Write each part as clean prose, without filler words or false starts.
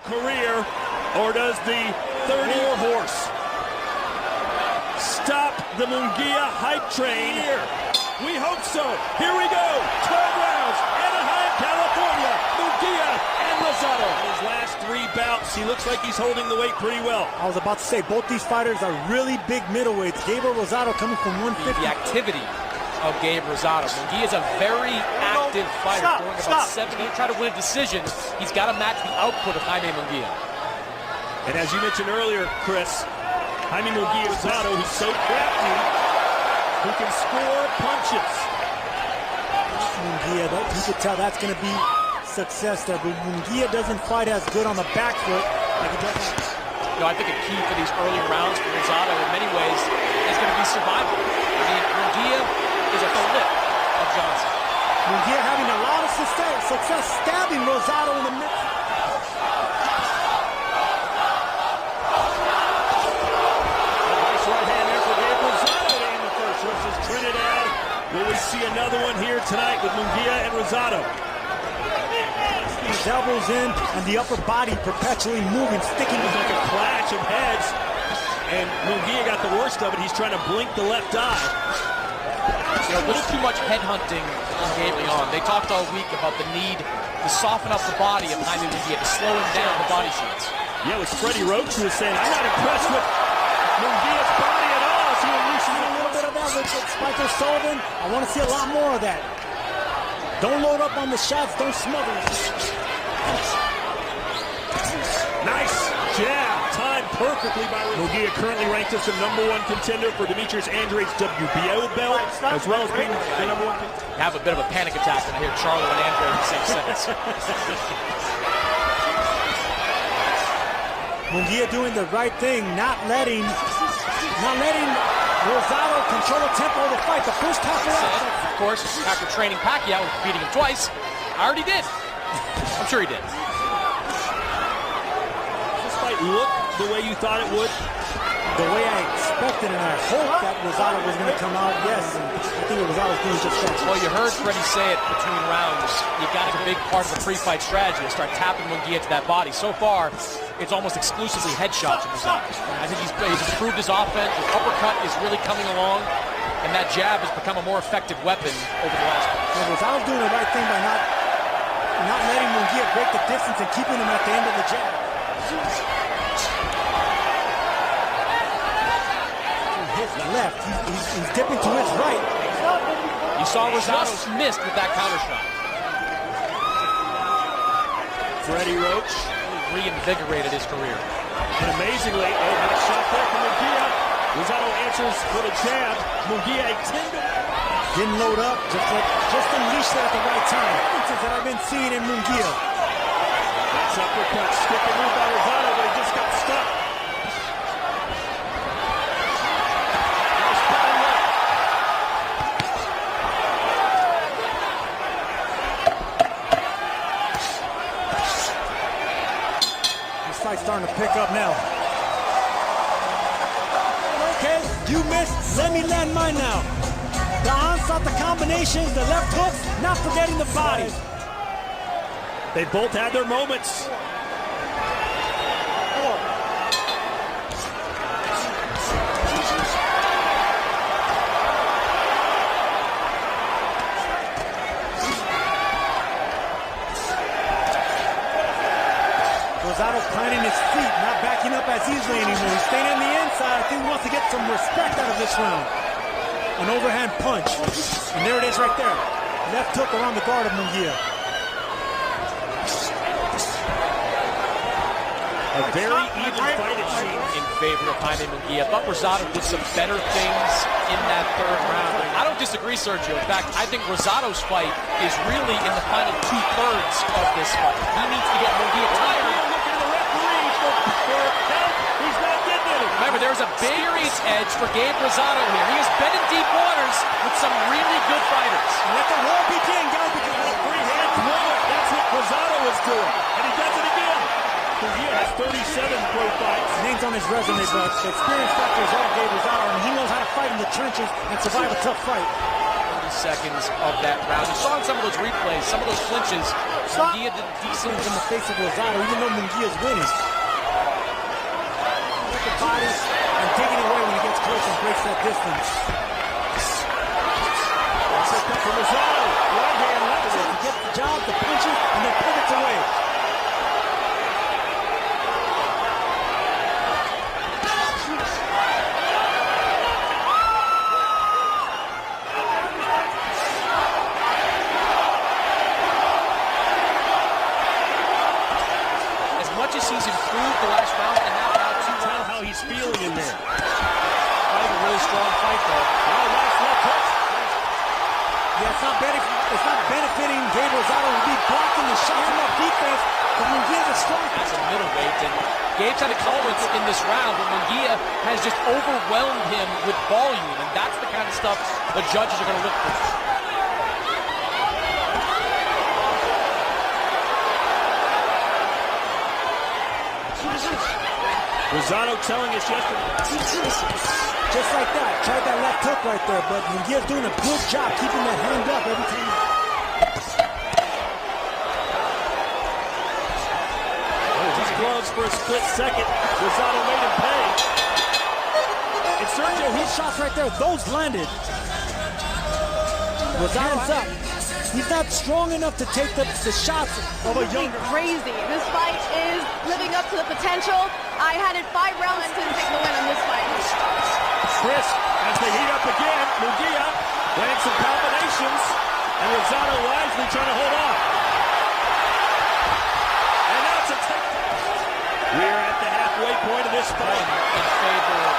career, or does the 30-year horse stop the Munguia hype train? We hope so. Here we go. 12 rounds. Anaheim, California. Munguia and Rosado. In his last 3 bouts, he looks like he's holding the weight pretty well. I was about to say, both these fighters are really big middleweights. Gabriel Rosado coming from 150. The activity of Gabe Rosado. Munguia is a very active fighter, going about 70. He'll try to win a decision. He's got to match the output of Jaime Munguia. And as you mentioned earlier, Chris, Jaime Munguia Rosado, he's so crafty, who can score punches. Munguia, you could tell that's going to be success there, but Munguia doesn't fight as good on the back foot like he does. You know, I think a key for these early rounds for Rosado in many ways is going to be survival. I mean, Munguia is a flip of Johnson. Munguia having a lot of success stabbing Rosado in the mid. Nice right hand there for Gabe Rosado in the first versus Trinidad. Will we see another one here tonight with Munguia and Rosado? His elbows in and the upper body perpetually moving, sticking. It's like a clash of heads, and Munguia got the worst of it. He's trying to blink the left eye. You know, a little too much headhunting on Gabe Leon. They talked all week about the need to soften up the body of Jaime Munguia, to slow him down the body shots. Yeah, it was Freddie Roach who was saying, I'm not impressed with Munguia's body at all. So we're losing a little bit of that with Spiker Sullivan. I want to see a lot more of that. Don't load up on the shots, don't smother it. Nice jab, timed perfectly by Munguia, currently ranked as the #1 contender for Demetrius Andrade's WBO belt, as well as being the #1 contender. I have a bit of a panic attack when I hear Charlo and Andrade in the same sentence. Munguia doing the right thing, not letting Rosado control the tempo of the fight. The first half of course, after training Pacquiao and beating him twice, I already did. I'm sure he did. This fight look the way you thought it would? The way I expected, and I hoped that Rosado was going to come out, yes. And I think Rosado was doing just that. Well, you heard Freddie say it between rounds. You got a big part of the pre-fight strategy to start tapping Munguia to that body. So far, it's almost exclusively headshots of Rosado. I think he's improved his offense. His uppercut is really coming along, and that jab has become a more effective weapon over the last month. Well, Rosado's doing the right thing by not letting Munguia break the distance and keeping him at the end of the jab. His left, he's dipping to his right. You saw Rosado's missed with that counter shot. Freddie Roach reinvigorated his career. And amazingly, nice shot there from Munguia. Rosado answers with a jab. Munguia a tender. Didn't load up, just unleashed it at the right time. Differences that I've been seeing in Munguia. That's uppercut, stick and move by Rosado, but he just got stuck. Fight's starting to pick up now. Okay, you missed. Let me land mine now. The onslaught, the combinations, the left hooks, not forgetting the body. They both had their moments. Rosado planting his feet, not backing up as easily anymore. He's staying on the inside. I think he wants to get some respect out of this round. An overhand punch. And there it is right there. Left hook around the guard of Munguia. A very even fight it seems in favor of Jaime Munguia. I thought Rosado did some better things in that third round. I don't disagree, Sergio. In fact, I think Rosado's fight is really in the final 2/3 of this fight. He needs to get Munguia tired. He's not getting it. Remember, there's a experience edge for Gabe Rosado here. He has been in deep waters with some really good fighters. Let the war begin, guys, because a free-hand throw. That's what Rosado is doing. And he does it again. Munguia has 37 pro fights. Names on his resume, but the experience factor is all Gabe Rosado, and he knows how to fight in the trenches and survive a tough fight. seconds of that round. You saw in some of those replays, some of those clinches, Munguia did decent in the face of Rosado, even though Munguia's winning. With the body and taking away when he gets close and breaks that distance. Picked up from Rosado. Right hand left to get the job, the punches, and then pivots away. He's improved the last round and now to tell how he's feeling in there. Fighting a really strong fight though. Oh, nice left hook. Yeah, it's not benefiting Gabriel Rosado to be blocking the shot from that defense, but Munguia's a strong. That's a middleweight, and Gabe's had a tolerance in this round, but Munguia has just overwhelmed him with volume, and that's the kind of stuff the judges are going to look for. Rosado telling us yesterday. Just like that. Tried that left hook right there, but Munguia's doing a good job keeping that hand up every time. His gloves for a split second. Rosado made him pay. And Sergio, his shots right there, those landed. Rosado's up. He's not strong enough to take the shots of a young. Crazy. This fight is living up to the potential. I had it 5 rounds to take the win on this fight. Chris, as they heat up again, Munguia lands some combinations, and Rosado wisely trying to hold on. And now it's a takedown. We're at the halfway point of this fight. In favor of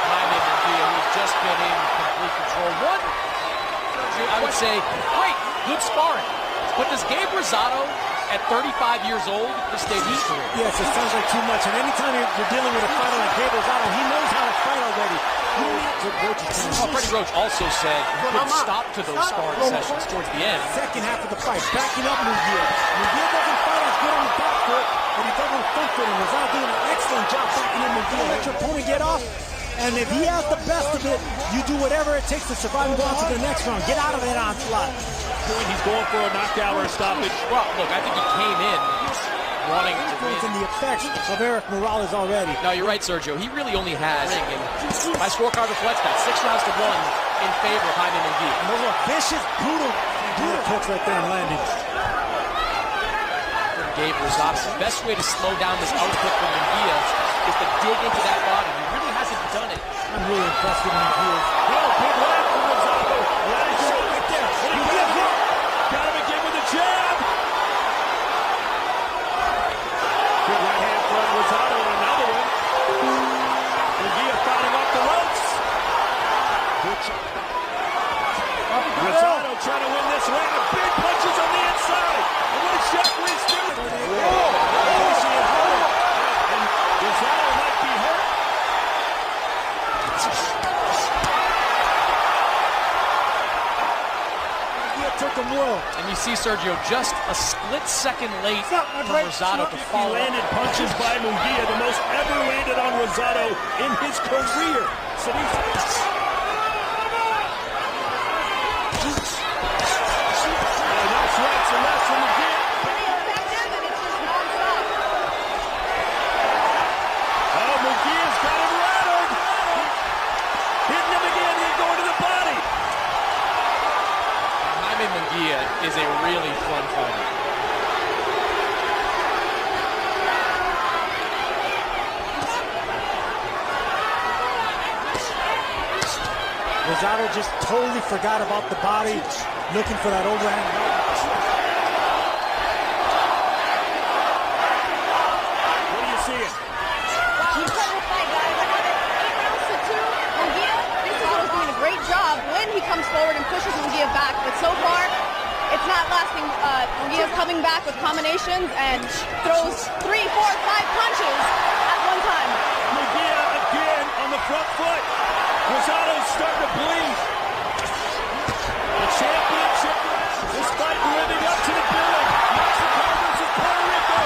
Jaime Munguia, who's just been in complete control. One, I would say, great, good sparring. But does Gabe Rosado, at 35 years old, just stay his career? Yes, it sounds like too much. And anytime you're dealing with a fighter like Gabe Rosado, he knows how to fight already. Freddie Roach also said he could stop to those sparring sessions towards the end. Second half of the fight, backing up Munguia. Munguia doesn't fight as good on the back foot, but he does on the front foot. And Rosado doing an excellent job backing up Munguia. Let your opponent get off. And if he has the best of it, you do whatever it takes to survive and go on to the next round. Get out of that onslaught. He's going for a knockout or a stoppage. Well, look, I think he came in wanting to win. In the effects of Eric Morales already. No, you're right, Sergio. He really only has, and my scorecard reflects that, 6 rounds to 1 in favor of Jaime Munguia. And those are vicious, brutal hooks right there and landing. Gabe Rosado, the best way to slow down this output from Munguia is to dig into that body. He really hasn't done it. I'm really impressed with Munguia. Oh, big left from Rosado. Nice shot right there. Got him again with a jab. Good right hand from Rosado and another one. Munguia fighting off the ropes. Rosado trying to win this round. Big punches on the inside. And what is Jeffries doing? And Rosado might be hurt. Took him well. And you see Sergio just a split second late for Rosado to follow. Landed punches by Munguia, the most ever landed on Rosado in his career. So nice rights and lefts from Munguia. Oh, Munguia's got him rattled. Hitting him again, he's going to the body. Jaime Munguia is a really fun fighter. Rosado just totally forgot about the body, looking for that overhand. What do you see it? Incredible fight, guys. I have it 8 rounds to 2. Munguia, this is always doing a great job when he comes forward and pushes Munguia back. But so far, it's not lasting. Munguia's coming back with combinations and throws 3, 4, 5 punches at one time. Munguia again on the front foot. Rosado's starting to bleed. The championship, this fight living up to the billing. Mexico versus Puerto Rico.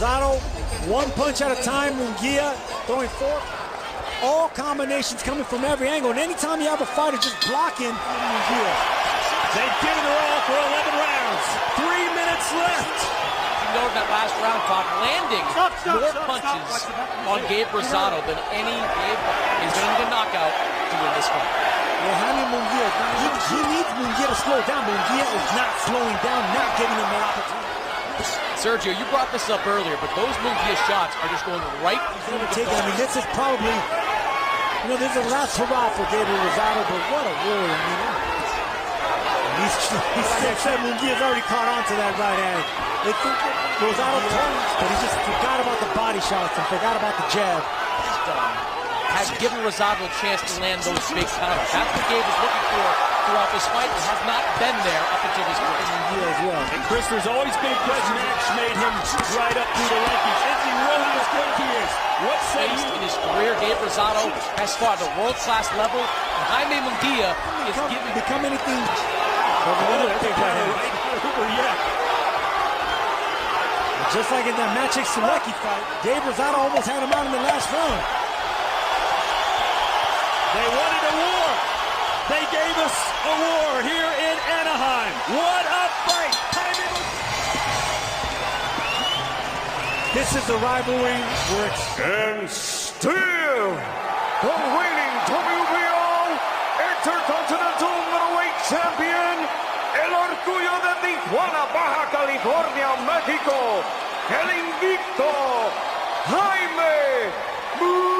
Rosado, one punch at a time. Munguia throwing fork. All combinations coming from every angle. And anytime you have a fighter just blocking Munguia. They've given her all for 11 rounds. 3 minutes left. You know that last round, Todd, landing more punches on Gabe Rosado than any Gabe is going to need a knockout to win this fight. Yeah, Jaime Munguia, he needs Munguia to slow down. Munguia is not slowing down, not giving him that opportunity. Sergio, you brought this up earlier, but those Munguia shots are just going right through the I mean, this is probably, you know, this is the last hurrah for Gabriel Rosado, but what a warrior, you know. He's said Munguia's already caught on to that right hand. They think Rosado turns, but he just forgot about the body shots and forgot about the jab. Has given Rosado a chance to land those big counters. That's what Gabe was looking for throughout this fight. It has not been there up until this point. As well. And Chris, there's always been a question that's made him right up through the rankings. Is he really as good as he is? What say you? In his career, Gabe Rosado has fought at a world-class level. And Jaime Munguia is become anything. Just like in that Maciej Sulecki fight, Gabe Rosado almost had him out in the last round. They wanted a war. They gave us a war here in Anaheim. What a fight! This is a rivalry where it's... And still, the reigning WBO Inter-continental middleweight champion, el orgullo de Tijuana, Baja California, México, el invicto, Jaime Munguia.